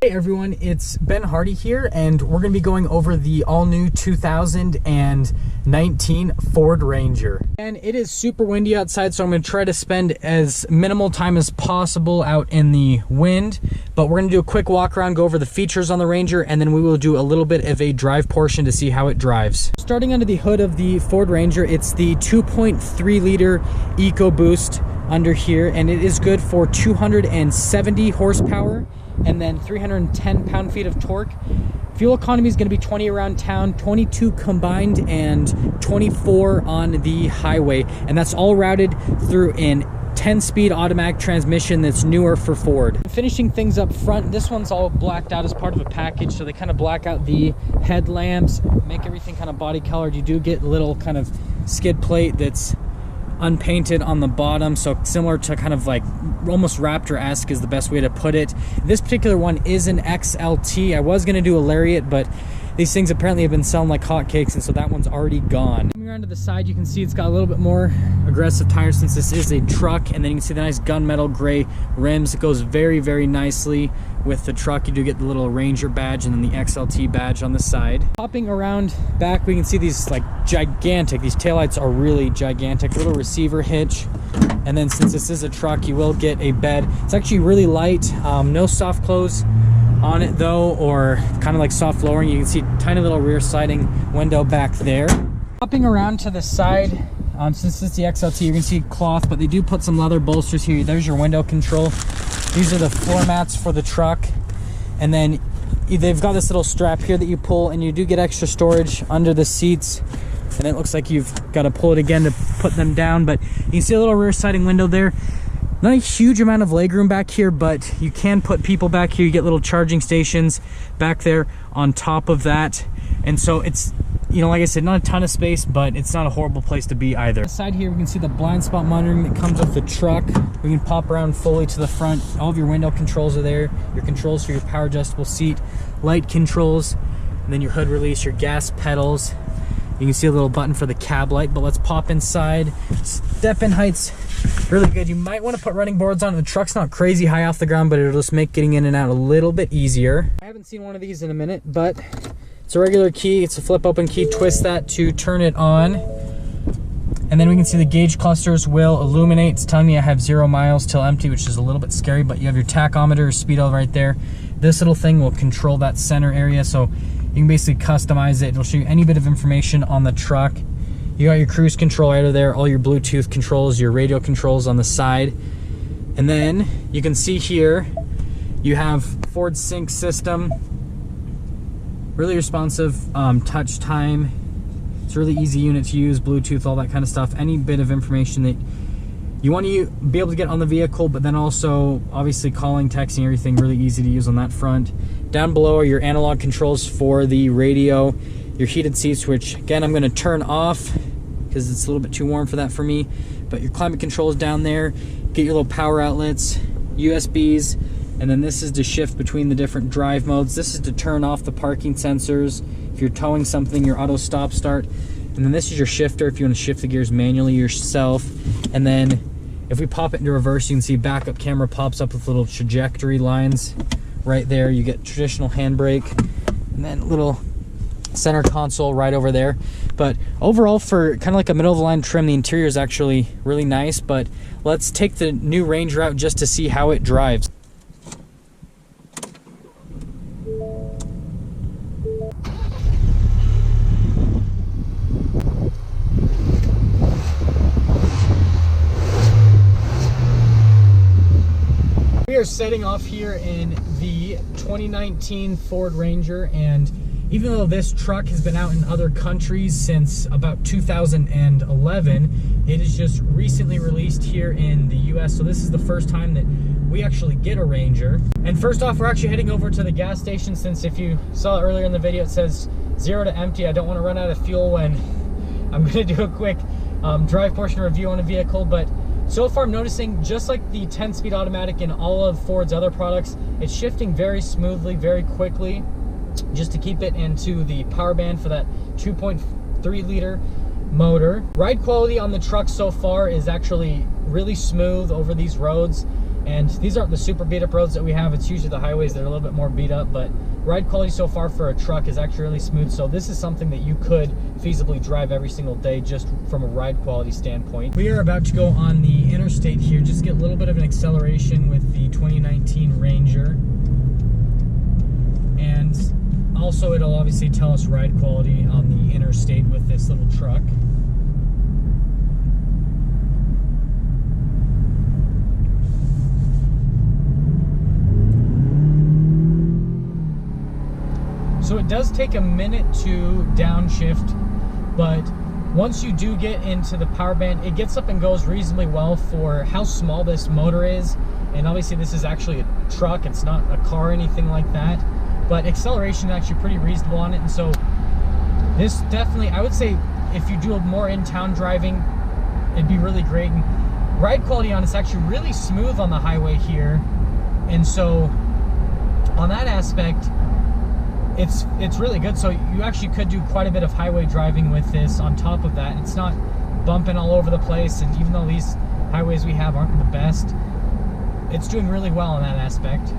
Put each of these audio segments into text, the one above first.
Hey everyone, it's Ben Hardy here, and we're going to be going over the all-new 2019 Ford Ranger. And it is super windy outside, so I'm going to try to spend as minimal time as possible out in the wind. But we're going to do a quick walk around, go over the features on the Ranger, and then we will do a little bit of a drive portion to see how it drives. Starting under the hood of the Ford Ranger, it's the 2.3 liter EcoBoost under here, and it is good for 270 horsepower. And then 310 pound-feet of torque. Fuel economy is going to be 20 around town, 22 combined, and 24 on the highway. And that's all routed through an 10-speed automatic transmission that's newer for Ford. Finishing things up front, this one's all blacked out as part of a package, so they kind of black out the headlamps, make everything kind of body colored. You do get a little kind of skid plate that's unpainted on the bottom, so similar to kind of like almost Raptor-esque is the best way to put it. This particular one is an XLT. I was going to do a Lariat, but these things apparently have been selling like hotcakes, and so that one's already gone. Coming around to the side, you can see it's got a little bit more aggressive tires since this is a truck, and then you can see the nice gunmetal gray rims. It goes very, very nicely with the truck. You do get the little Ranger badge and then the XLT badge on the side. Hopping around back, we can see these like gigantic, these taillights are really gigantic, little receiver hitch. And then since this is a truck, you will get a bed. It's actually really light, no soft close on it though, or kind of like soft lowering. You can see tiny little rear sliding window back there. Hopping around to the side, since it's the XLT, you can see cloth, but they do put some leather bolsters here. There's your window control. These are the floor mats for the truck. And then they've got this little strap here that you pull, and you do get extra storage under the seats. And it looks like you've got to pull it again to put them down, but you can see a little rear sliding window there. Not a huge amount of legroom back here, but you can put people back here. You get little charging stations back there on top of that. And so it's, you know, like I said, not a ton of space, but it's not a horrible place to be either. On the side here, we can see the blind spot monitoring that comes with the truck. We can pop around fully to the front. All of your window controls are there. Your controls for your power adjustable seat, light controls, and then your hood release, your gas pedals. You can see a little button for the cab light, but let's pop inside. Step-in height's really good. You might want to put running boards on. The truck's not crazy high off the ground, but it'll just make getting in and out a little bit easier. I haven't seen one of these in a minute, but it's a regular key. It's a flip open key. Twist that to turn it on. And then we can see the gauge clusters will illuminate. It's telling me I have 0 miles till empty, which is a little bit scary, but you have your tachometer, speedo right there. This little thing will control that center area, so you can basically customize it. It'll show you any bit of information on the truck. You got your cruise control out of there, all your Bluetooth controls, your radio controls on the side. And then you can see here, you have Ford Sync system. Really responsive touch time. It's a really easy unit to use, Bluetooth, all that kind of stuff. Any bit of information that you want to be able to get on the vehicle, but then also obviously calling, texting, everything really easy to use on that front. Down below are your analog controls for the radio, your heated seats, which again I'm going to turn off because it's a little bit too warm for that for me. But your climate controls down there, get your little power outlets, USBs, and then this is to shift between the different drive modes. This is to turn off the parking sensors. If you're towing something, your auto stop start. And then this is your shifter if you want to shift the gears manually yourself. And then if we pop it into reverse, you can see backup camera pops up with little trajectory lines right there. You get traditional handbrake, and then little center console right over there. But overall, for kind of like a middle of the line trim, the interior is actually really nice. But let's take the new Ranger out just to see how it drives. We are setting off here in the 2019 Ford Ranger, and even though this truck has been out in other countries since about 2011, it is just recently released here in the US, so this is the first time that we actually get a Ranger. And first off, we're actually heading over to the gas station, since if you saw earlier in the video, it says 0 to empty. I don't want to run out of fuel when I'm going to do a quick drive portion review on a vehicle, but so far I'm noticing, just like the 10-speed automatic in all of Ford's other products, it's shifting very smoothly, very quickly, just to keep it into the power band for that 2.3 liter motor. Ride quality on the truck so far is actually really smooth over these roads. And these aren't the super beat up roads that we have. It's usually the highways that are a little bit more beat up, but ride quality so far for a truck is actually really smooth. So this is something that you could feasibly drive every single day just from a ride quality standpoint. We are about to go on the interstate here, just get a little bit of an acceleration with the 2019 Ranger. And also it'll obviously tell us ride quality on the interstate with this little truck. So it does take a minute to downshift, but once you do get into the power band, it gets up and goes reasonably well for how small this motor is. And obviously this is actually a truck, it's not a car or anything like that. But acceleration is actually pretty reasonable on it. And so this definitely, I would say if you do more in-town driving, it'd be really great. And ride quality on it's actually really smooth on the highway here. And so on that aspect, it's really good. So you actually could do quite a bit of highway driving with this on top of that. It's not bumping all over the place, and even though these highways we have aren't the best, it's doing really well in that aspect.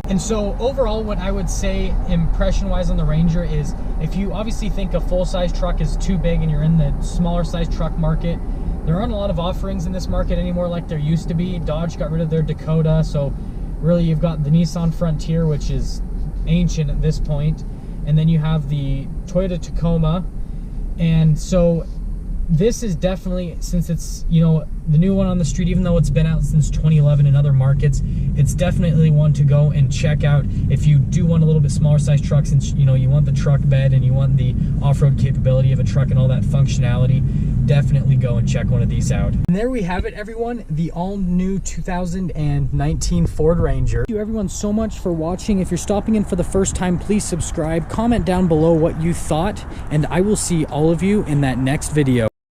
And so overall, what I would say impression-wise on the Ranger is, if you obviously think a full-size truck is too big and you're in the smaller size truck market, there aren't a lot of offerings in this market anymore like there used to be. Dodge got rid of their Dakota, so really you've got the Nissan Frontier, which is ancient at this point, and then you have the Toyota Tacoma. And so this is definitely, since it's, you know, the new one on the street, even though it's been out since 2011 in other markets, it's definitely one to go and check out if you do want a little bit smaller size truck, since, you know, you want the truck bed and you want the off-road capability of a truck and all that functionality. Definitely go and check one of these out. And there we have it, everyone, the all-new 2019 Ford Ranger. Thank you everyone so much for watching. If you're stopping in for the first time, please subscribe, comment down below what you thought, and I will see all of you in that next video.